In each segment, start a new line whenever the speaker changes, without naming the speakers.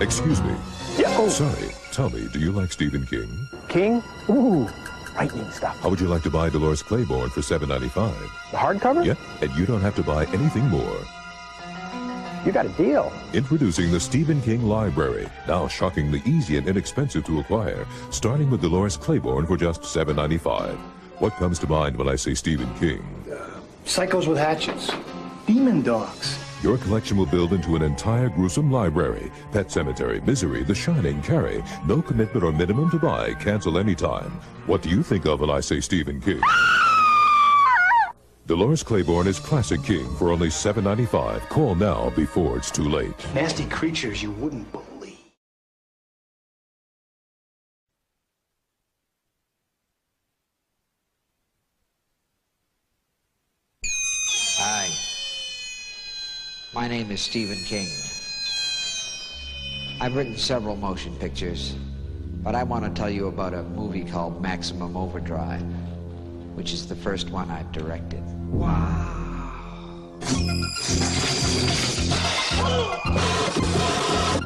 Excuse me.
Yeah. Oh.
Sorry. Tell me, do you like Stephen King?
King? Ooh, frightening stuff.
How would you like to buy Dolores Claiborne for $7.95?
The hardcover?
Yeah, and you don't have to buy anything more.
You got a deal.
Introducing the Stephen King Library, now shockingly easy and inexpensive to acquire, starting with Dolores Claiborne for just $7.95. What comes to mind when I say Stephen King?
Psychos with hatchets. Demon dogs.
Your collection will build into an entire gruesome library. Pet Sematary, Misery, The Shining, Carrie. No commitment or minimum to buy. Cancel anytime. What do you think of when I say Stephen King? Dolores Claiborne is Classic King for only $7.95. Call now before it's too late.
Nasty creatures you wouldn't believe.
Hi. My name is Stephen King. I've written several motion pictures, but I want to tell you about a movie called Maximum Overdrive, which is the first one I've directed. Wow.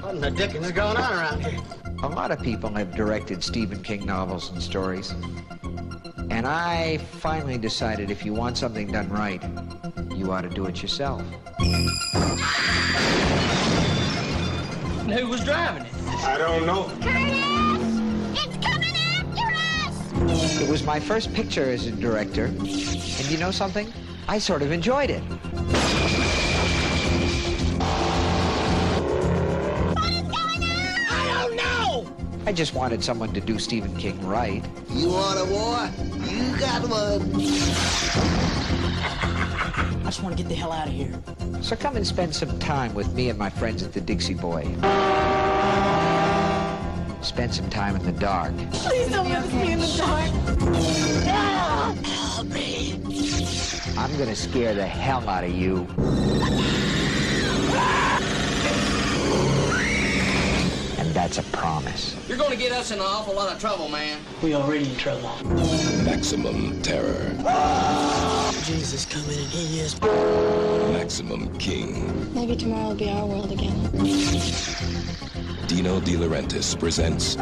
What in the dickens is going on around here?
A lot of people have directed Stephen King novels and stories, and I finally decided if you want something done right, you ought to do it yourself.
And who was driving it?
I don't know.
Curtis! It's coming after us!
It was my first picture as a director, and you know something? I sort of enjoyed it.
What is going on?
I don't know!
I just wanted someone to do Stephen King right.
You want a war? You got one.
I just want to get the hell out of here.
So come and spend some time with me and my friends at the Dixie Boy. Spend some time in the dark.
Please don't leave me in the dark.
Help me.
I'm gonna scare the hell out of you. And that's a promise.
You're going to get us in an awful lot of trouble, man.
We already in trouble.
Maximum terror.
Jesus coming and he is.
Maximum King.
Maybe tomorrow will be our world again.
Dino De Laurentiis presents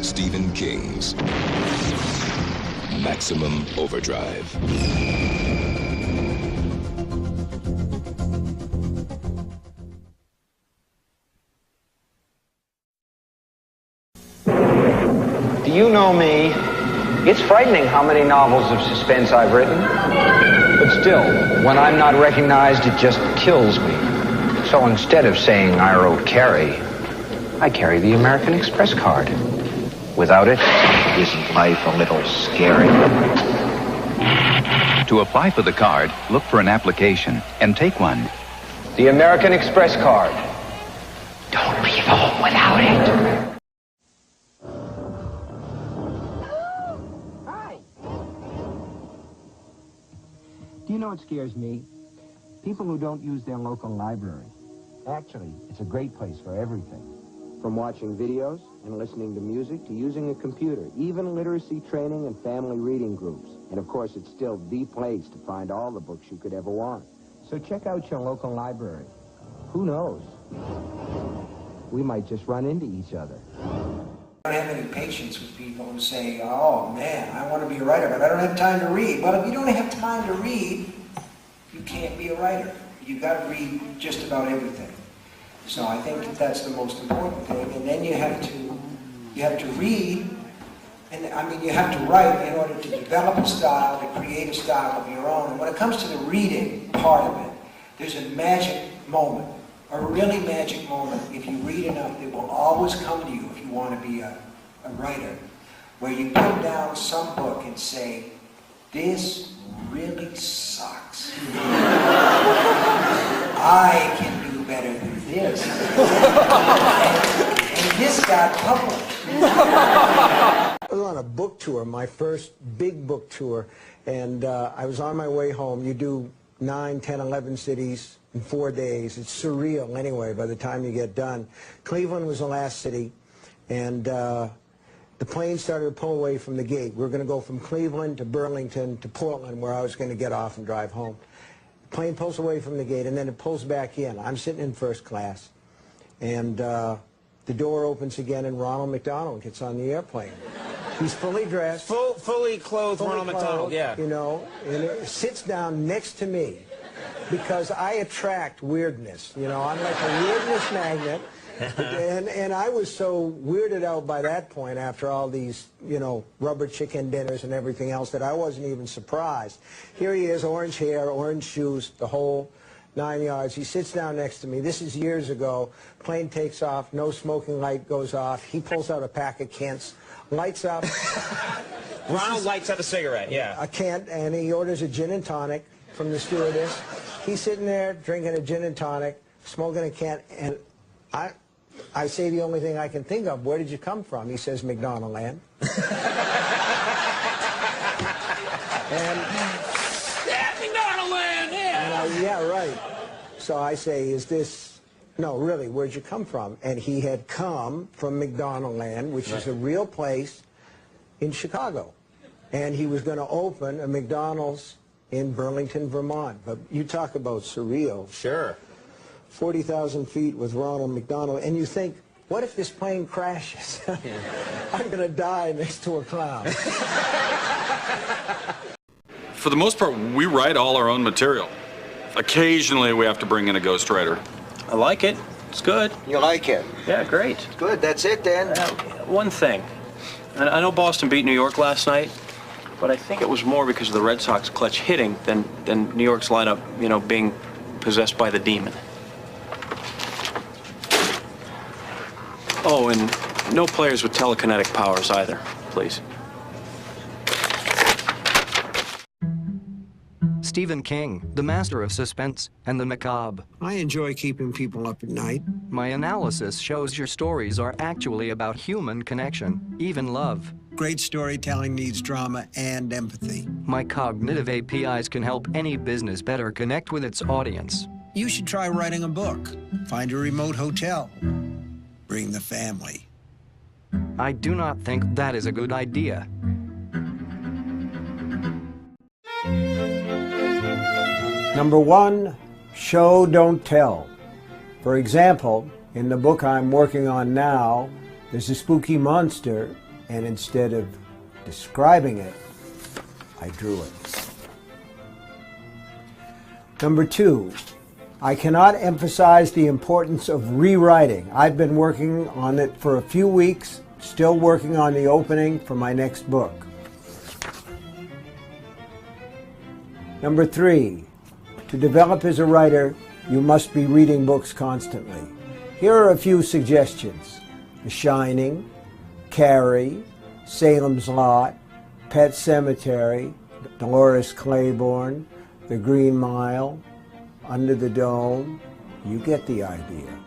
Stephen King's Maximum Overdrive.
Do you know me? It's frightening how many novels of suspense I've written. But still, when I'm not recognized, it just kills me. So instead of saying I wrote Carrie, I carry the American Express card. Without it, isn't life a little scary?
To apply for the card, look for an application and take one.
The American Express card.
Don't leave home without it.
Do you know what scares me? People who don't use their local library. Actually, it's a great place for everything. From watching videos and listening to music to using a computer, even literacy training and family reading groups. And of course, it's still the place to find all the books you could ever want. So check out your local library. Who knows? We might just run into each other.
I don't have any patience with people who say, oh man, I want to be a writer, but I don't have time to read. Well, if you don't have time to read, you can't be a writer. You've got to read just about everything. So I think that that's the most important thing. And then you have to read, and I mean you have to write in order to develop a style, to create a style of your own. And when it comes to the reading part of it, there's a magic moment. A really magic moment, if you read enough, it will always come to you if you want to be a writer, where you put down some book and say, this really sucks. I can do better than this. and this got published.
I was on a book tour, my first big book tour, and I was on my way home. You do 9, 10, 11 cities in 4 days. It's surreal anyway by the time you get done. Cleveland was the last city, and the plane started to pull away from the gate. We were going to go from Cleveland to Burlington to Portland, where I was going to get off and drive home. The plane pulls away from the gate, and then it pulls back in. I'm sitting in first class, and the door opens again and Ronald McDonald gets on the airplane. He's fully dressed.
Fully clothed Ronald McDonald, yeah.
You know, and sits down next to me because I attract weirdness. You know, I'm like a weirdness magnet. And I was so weirded out by that point after all these, you know, rubber chicken dinners and everything else that I wasn't even surprised. Here he is, orange hair, orange shoes, the whole 9 yards. He sits down next to me. This is years ago. Plane takes off. No smoking light goes off. He pulls out a pack of Kents, lights up.
Ronald lights up a cigarette, yeah.
A Kent, and he orders a gin and tonic from the stewardess. He's sitting there drinking a gin and tonic, smoking a Kent, and I say the only thing I can think of, where did you come from? He says, McDonald Land. And
yeah, McDonald Land, yeah.
And yeah, right. So I say, is this, no, really, where'd you come from? And he had come from McDonald Land, which is a real place in Chicago. And he was going to open a McDonald's in Burlington, Vermont. But you talk about surreal.
Sure.
40,000 feet with Ronald McDonald, and you think, what if this plane crashes? I'm going to die next to a clown.
For the most part, we write all our own material. Occasionally, we have to bring in a ghostwriter.
I like it. It's good.
You like it?
Yeah, great.
Good, that's it then.
One thing. I know Boston beat New York last night, but I think it was more because of the Red Sox clutch hitting than New York's lineup, you know, being possessed by the demon. Oh, and no players with telekinetic powers either, please.
Stephen King, the master of suspense and the macabre.
I enjoy keeping people up at night.
My analysis shows your stories are actually about human connection, even love.
Great storytelling needs drama and empathy.
My cognitive APIs can help any business better connect with its audience.
You should try writing a book. Find a remote hotel. Bring the family.
I do not think that is a good idea.
Number one, show, don't tell. For example, in the book I'm working on now, there's a spooky monster, and instead of describing it, I drew it. Number two, I cannot emphasize the importance of rewriting. I've been working on it for a few weeks, still working on the opening for my next book. Number three, to develop as a writer, you must be reading books constantly. Here are a few suggestions. The Shining, Carrie, Salem's Lot, Pet Sematary, Dolores Claiborne, The Green Mile, Under the Dome. You get the idea.